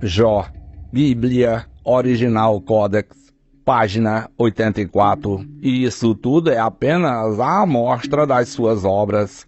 Jó, Bíblia Original Codex, página 84. E isso tudo é apenas a amostra das suas obras.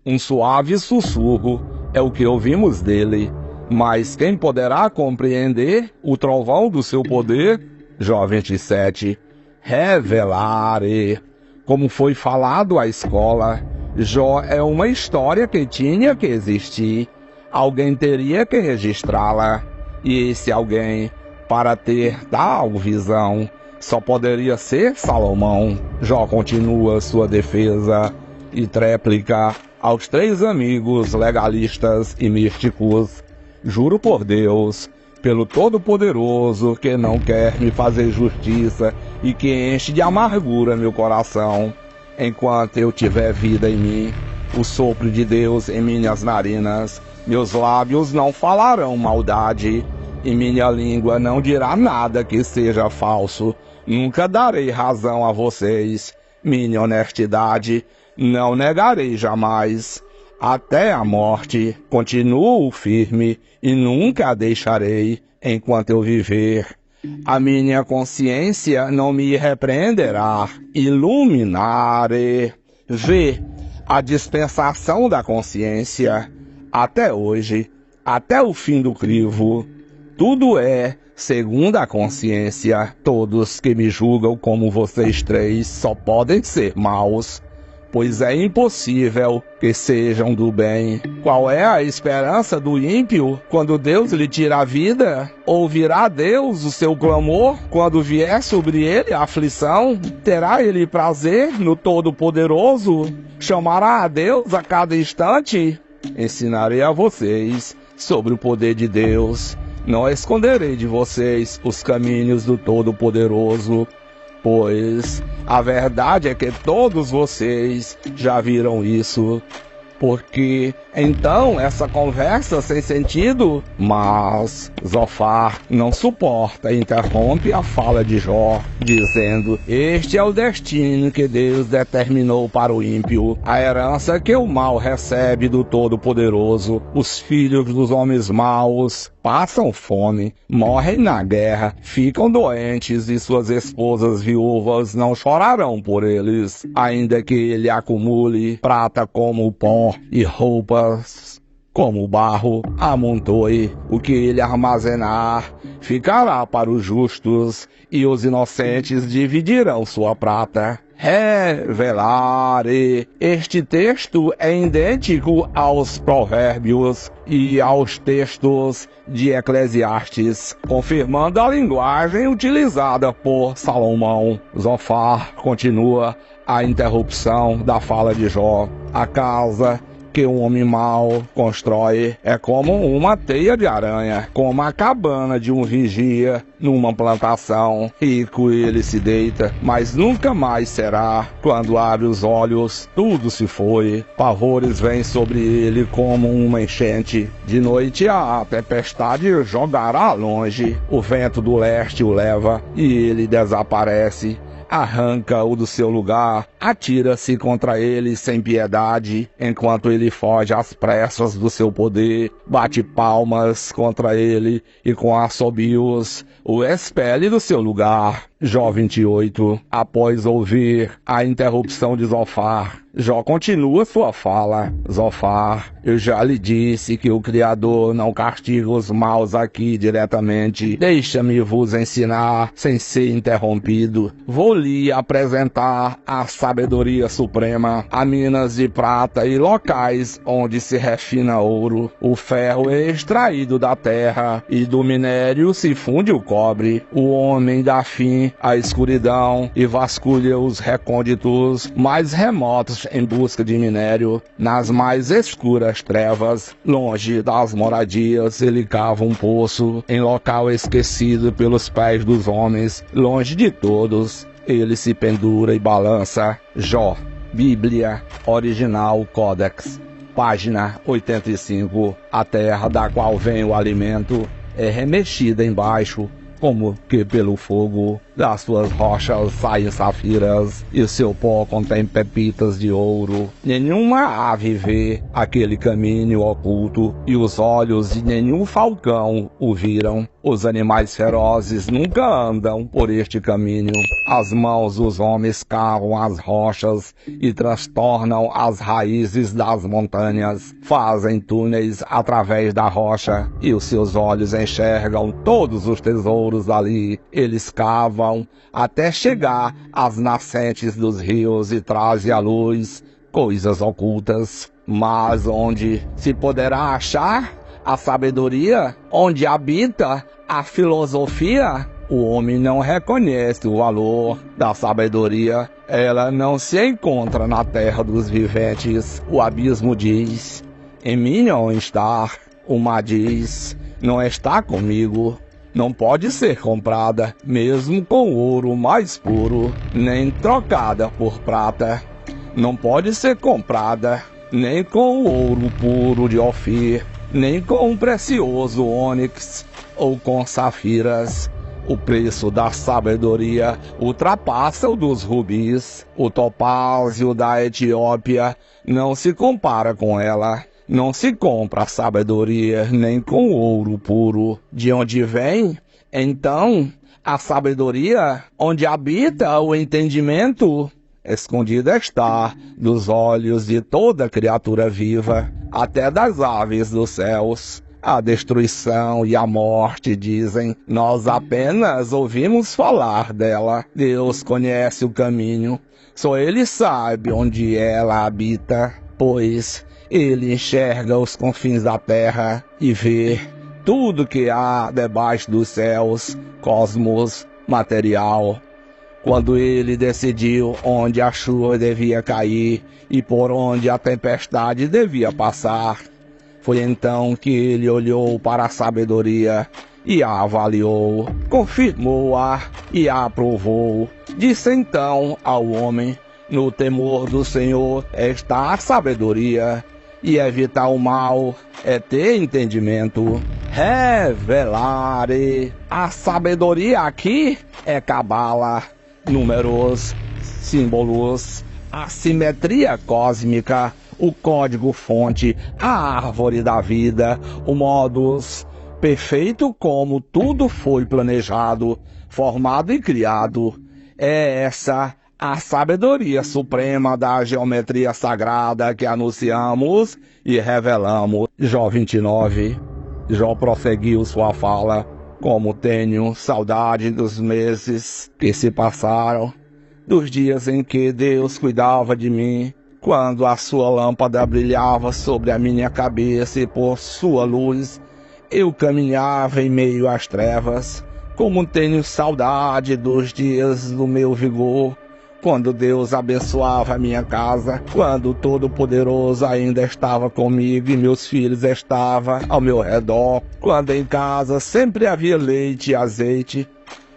Um suave sussurro é o que ouvimos dele, mas quem poderá compreender o trovão do seu poder? Jó 27. Revelare. Como foi falado à escola, Jó é uma história que tinha que existir. Alguém teria que registrá-la. E esse alguém, para ter tal visão, só poderia ser Salomão. Jó continua sua defesa e tréplica aos três amigos legalistas e místicos. Juro por Deus, pelo Todo-Poderoso, que não quer me fazer justiça e que enche de amargura meu coração, enquanto eu tiver vida em mim, o sopro de Deus em minhas narinas, meus lábios não falarão maldade, e minha língua não dirá nada que seja falso. Nunca darei razão a vocês. Minha honestidade não negarei jamais. Até a morte continuo firme e nunca a deixarei enquanto eu viver. A minha consciência não me repreenderá. Iluminare. Vê a dispensação da consciência. Até hoje, até o fim do crivo, tudo é segundo a consciência. Todos que me julgam como vocês três só podem ser maus, pois é impossível que sejam do bem. Qual é a esperança do ímpio quando Deus lhe tira a vida? Ouvirá Deus o seu clamor quando vier sobre ele a aflição? Terá ele prazer no Todo-Poderoso? Chamará a Deus a cada instante? Ensinarei a vocês sobre o poder de Deus. Não esconderei de vocês os caminhos do Todo-Poderoso, pois a verdade é que todos vocês já viram isso. Porque então essa conversa sem sentido? Mas Zofar não suporta e interrompe a fala de Jó, dizendo: este é o destino que Deus determinou para o ímpio, a herança que o mal recebe do Todo-Poderoso. Os filhos dos homens maus passam fome, morrem na guerra, ficam doentes e suas esposas viúvas não chorarão por eles, ainda que ele acumule prata como o pó e roupas como o barro. Amontoe o que ele armazenar, ficará para os justos, e os inocentes dividirão sua prata. Revelare. Este texto é idêntico aos provérbios e aos textos de Eclesiastes, confirmando a linguagem utilizada por Salomão. Zofar continua a interrupção da fala de Jó. A casa que um homem mau constrói é como uma teia de aranha, como a cabana de um vigia numa plantação. Rico ele se deita, mas nunca mais será. Quando abre os olhos, tudo se foi. Pavores vêm sobre ele como uma enchente. De noite a tempestade jogará longe. O vento do leste o leva e ele desaparece. Arranca-o do seu lugar, atira-se contra ele sem piedade, enquanto ele foge às pressas do seu poder, bate palmas contra ele e com assobios o expele do seu lugar. Jó 28. Após ouvir a interrupção de Zofar, Jó continua sua fala. Zofar, eu já lhe disse que o Criador não castiga os maus aqui diretamente. Deixa-me vos ensinar sem ser interrompido. Vou lhe apresentar a sabedoria suprema, a minas de prata e locais onde se refina ouro. O ferro é extraído da terra e do minério se funde o cobre. O homem dá fim à escuridão e vasculha os recônditos mais remotos em busca de minério. Nas mais escuras trevas, longe das moradias, ele cava um poço em local esquecido pelos pés dos homens, longe de todos. Ele se pendura e balança. Jó, Bíblia Original Codex, página 85. A terra da qual vem o alimento é remexida embaixo, como que pelo fogo. Das suas rochas saem safiras, e o seu pó contém pepitas de ouro. Nenhuma ave vê aquele caminho oculto, e os olhos de nenhum falcão o viram. Os animais ferozes nunca andam por este caminho. As mãos dos homens cavam as rochas e transtornam as raízes das montanhas. Fazem túneis através da rocha, e os seus olhos enxergam todos os tesouros ali. Eles cavam até chegar às nascentes dos rios e trazem à luz coisas ocultas. Mas onde se poderá achar a sabedoria? Onde habita a filosofia? O homem não reconhece o valor da sabedoria. Ela não se encontra na terra dos viventes. O abismo diz: em mim não está. O mar diz: não está comigo. Não pode ser comprada, mesmo com ouro mais puro, nem trocada por prata. Não pode ser comprada, nem com ouro puro de Ofir, nem com um precioso ônix ou com safiras. O preço da sabedoria ultrapassa o dos rubis. O topázio da Etiópia não se compara com ela. Não se compra a sabedoria nem com ouro puro. De onde vem, então, a sabedoria? Onde habita o entendimento? Escondida está dos olhos de toda criatura viva, até das aves dos céus. A destruição e a morte dizem: nós apenas ouvimos falar dela. Deus conhece o caminho, só Ele sabe onde ela habita, pois Ele enxerga os confins da terra e vê tudo que há debaixo dos céus, cosmos material. Quando Ele decidiu onde a chuva devia cair e por onde a tempestade devia passar, foi então que Ele olhou para a sabedoria e a avaliou, confirmou-a e a aprovou. Disse então ao homem: no temor do Senhor está a sabedoria, e evitar o mal é ter entendimento. Revelare. A sabedoria aqui é cabala, números, símbolos, a simetria cósmica, o código-fonte, a árvore da vida, o modus perfeito como tudo foi planejado, formado e criado. É essa a sabedoria suprema da geometria sagrada que anunciamos e revelamos. Jó 29. Jó prosseguiu sua fala: como tenho saudade dos meses que se passaram, dos dias em que Deus cuidava de mim, quando a sua lâmpada brilhava sobre a minha cabeça e por sua luz eu caminhava em meio às trevas. Como tenho saudade dos dias do meu vigor, quando Deus abençoava a minha casa, quando o Todo-Poderoso ainda estava comigo e meus filhos estavam ao meu redor, quando em casa sempre havia leite e azeite,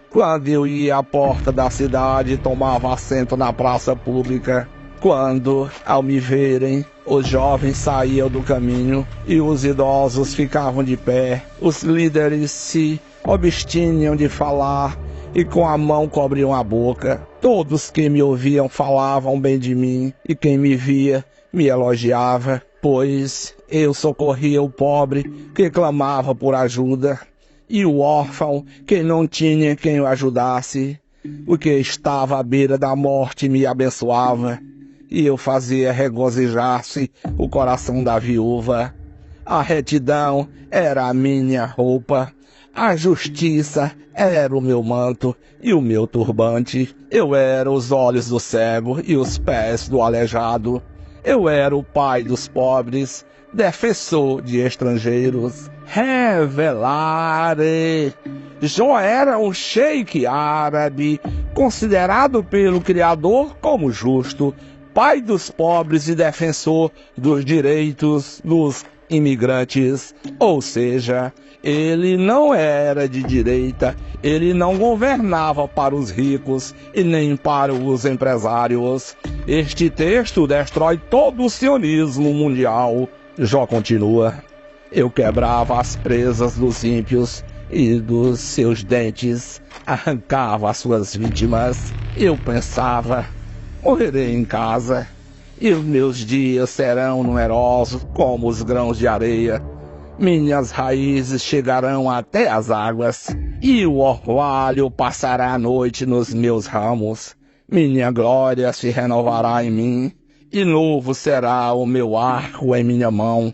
quando eu ia à porta da cidade e tomava assento na praça pública, quando, ao me verem, os jovens saíam do caminho e os idosos ficavam de pé, os líderes se obstinam de falar e com a mão cobriam a boca. Todos que me ouviam falavam bem de mim, e quem me via me elogiava, pois eu socorria o pobre que clamava por ajuda, e o órfão que não tinha quem o ajudasse. O que estava à beira da morte me abençoava, e eu fazia regozijar-se o coração da viúva. A retidão era a minha roupa, a justiça era o meu manto e o meu turbante. Eu era os olhos do cego e os pés do aleijado. Eu era o pai dos pobres, defensor de estrangeiros. Revelare. Jó era um sheik árabe, considerado pelo Criador como justo, pai dos pobres e defensor dos direitos dos imigrantes. Ou seja, ele não era de direita, ele não governava para os ricos e nem para os empresários. Este texto destrói todo o sionismo mundial. Jó continua: eu quebrava as presas dos ímpios e dos seus dentes arrancava as suas vítimas. Eu pensava, morrerei em casa, e os meus dias serão numerosos como os grãos de areia. Minhas raízes chegarão até as águas, e o orvalho passará a noite nos meus ramos. Minha glória se renovará em mim, e novo será o meu arco em minha mão.